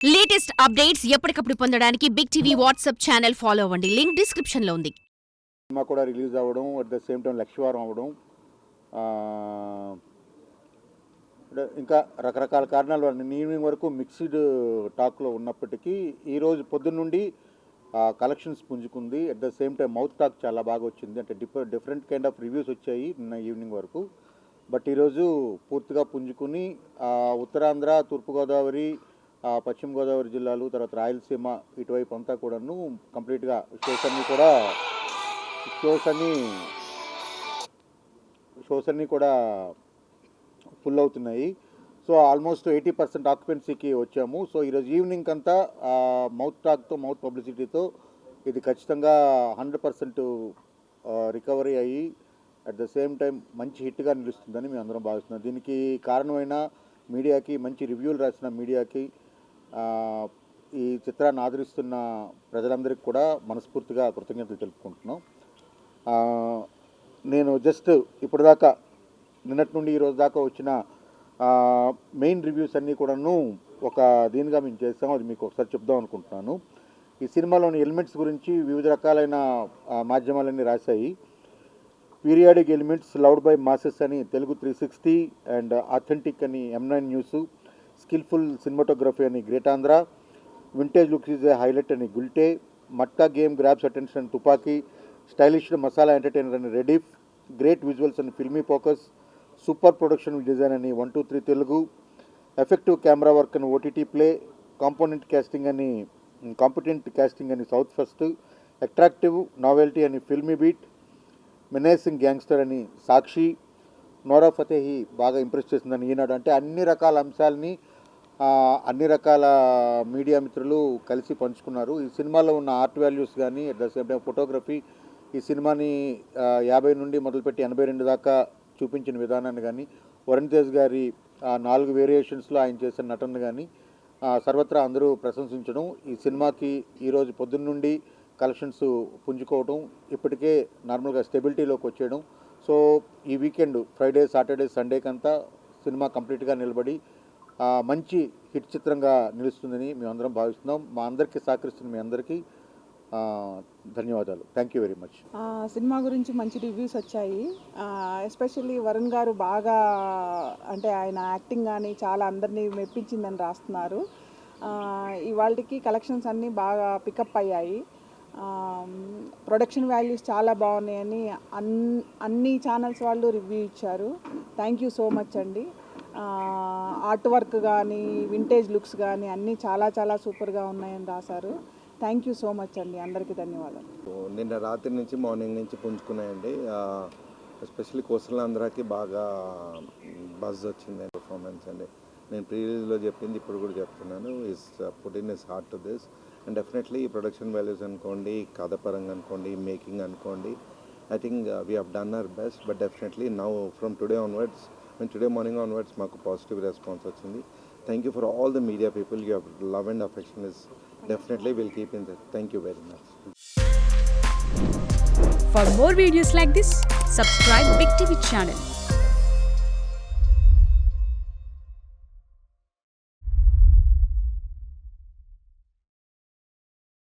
Latest updates ఎప్పటికప్పుడు పొందడానికి big TV WhatsApp channel follow అవ్వండి. లింక్ డిస్క్రిప్షన్ లో ఉంది. సినిమా కూడా రిలీజ్ అవ్వడం, అట్ ద సేమ్ టైం లక్షవారం అవ్వడం, ఇంకా రకరకాల కారణాలు ఈవినింగ్ వరకు మిక్స్డ్ టాక్లో ఉన్నప్పటికీ ఈరోజు పొద్దున్న నుండి కలెక్షన్స్ పుంజుకుంది. At the same time mouth talk చాలా బాగా వచ్చింది. అంటే డిఫరెంట్ కైండ్ ఆఫ్ రివ్యూస్ వచ్చాయి నిన్న ఈవినింగ్ వరకు. బట్ ఈరోజు పూర్తిగా పుంజుకుని ఉత్తరాంధ్ర, తూర్పుగోదావరి, పశ్చిమ గోదావరి జిల్లాలు, తర్వాత రాయలసీమ ఇటువైపు అంతా కూడాను కంప్లీట్గా షోస్ అన్నీ కూడా ఫుల్ అవుతున్నాయి. సో ఆల్మోస్ట్ 80% ఆక్యుపెన్సీకి వచ్చాము. సో ఈరోజు ఈవినింగ్ అంతా మౌత్ టాక్తో, మౌత్ పబ్లిసిటీతో ఇది ఖచ్చితంగా 100% రికవరీ అయ్యి అట్ ద సేమ్ టైం మంచి హిట్గా నిలుస్తుందని మేము అందరం భావిస్తున్నాం. దీనికి కారణమైన మీడియాకి, మంచి రివ్యూలు రాసిన మీడియాకి, ఈ చిత్రాన్ని ఆదరిస్తున్న ప్రజలందరికీ కూడా మనస్ఫూర్తిగా కృతజ్ఞతలు తెలుపుకుంటున్నాం. నేను జస్ట్ ఇప్పటిదాకా నిన్నటి నుండి ఈరోజు దాకా వచ్చిన మెయిన్ రివ్యూస్ అన్నీ కూడాను ఒక దీనిగా మేము చేస్తాము. అది మీకు ఒకసారి చెప్దాం అనుకుంటున్నాను. ఈ సినిమాలోని ఎలిమెంట్స్ గురించి వివిధ రకాలైన మాధ్యమాలన్నీ రాశాయి. Periodic elements loved by masses అని తెలుగు 360 అండ్ ఆథెంటిక్ అని M9 న్యూస్, స్కిల్ఫుల్ సినిమాటోగ్రఫీ అని great Andhra, vintage looks is a highlight అని Gulte, Matka game grabs attention అని తుపాకీ, స్టైలిష్ మసాలా ఎంటర్టైనర్ అని రెడీఫ్, గ్రేట్ విజువల్స్ అని filmy focus, super production design అని 123 తెలుగు, ఎఫెక్టివ్ కెమెరా వర్క్ అని OTT play, competent casting అని సౌత్ ఫస్ట్, అట్రాక్టివ్ నావెల్టీ అని filmy beat, మెనేసింగ్ gangster అని సాక్షి, నోరా ఫతేహి బాగా ఇంప్రెస్ చేసిందని ఈనాడు. అంటే అన్ని రకాల అంశాలని అన్ని రకాల మీడియా మిత్రులు కలిసి పంచుకున్నారు. ఈ సినిమాలో ఉన్న ఆర్ట్ వాల్యూస్ కానీ, at the same time photography, ఈ సినిమాని 50 నుండి మొదలుపెట్టి 82 దాకా చూపించిన విధానాన్ని కానీ, వరుణ్ తేజ్ గారి 4 వేరియేషన్స్లో ఆయన చేసిన నటన కానీ సర్వత్రా అందరూ ప్రశంసించడం, ఈ సినిమాకి ఈరోజు పొద్దున్న నుండి కలెక్షన్స్ పుంజుకోవడం, ఇప్పటికే నార్మల్గా స్టెబిలిటీలోకి వచ్చేయడం. సో ఈ వీకెండ్ ఫ్రైడే, సాటర్డే, సండేకంతా సినిమా కంప్లీట్గా నిలబడి మంచి హిట్ చిత్రంగా నిలుస్తుందని మేమందరం భావిస్తున్నాం. మా అందరికీ సహకరిస్తున్న మీ అందరికీ ధన్యవాదాలు. Thank you very much. Cinema గురించి మంచి రివ్యూస్ వచ్చాయి. ఎస్పెషల్లీ వరుణ్ గారు బాగా, అంటే ఆయన యాక్టింగ్ కానీ చాలా అందరినీ మెప్పించిందని రాస్తున్నారు. ఇవాళకి కలెక్షన్స్ అన్నీ బాగా పికప్ అయ్యాయి. ప్రొడక్షన్ వాల్యూస్ చాలా బాగున్నాయని అన్ని ఛానల్స్ వాళ్ళు రివ్యూ ఇచ్చారు. థ్యాంక్ యూ సో మచ్ అండి. ఆర్ట్ వర్క్ కానీ, వింటేజ్ లుక్స్ కానీ అన్నీ చాలా చాలా సూపర్గా ఉన్నాయని రాశారు. థ్యాంక్ యూ సో మచ్ అండి. అందరికీ ధన్యవాదాలు. నిన్న రాత్రి నుంచి మార్నింగ్ నుంచి పుంజుకున్నాయండి. ఎస్పెషల్లీ కోస్టలాంధ్రకి బాగా బజ్ వచ్చింది పర్ఫార్మెన్స్ అండి. నేను ప్రీవియస్లో చెప్పింది ఇప్పుడు కూడా చెప్తున్నాను. Is put in is heart to this and definitely production values అనుకోండి, కథ పరంగా అనుకోండి, మేకింగ్ అనుకోండి, I think we have done our best. But definitely now from today morning onwards మాకు పాజిటివ్ రెస్పాన్స్ వచ్చింది. Thank you for all the media people. You have love and affection is definitely will keep in that. Thank you very much. For more videos like this, subscribe Big TV channel.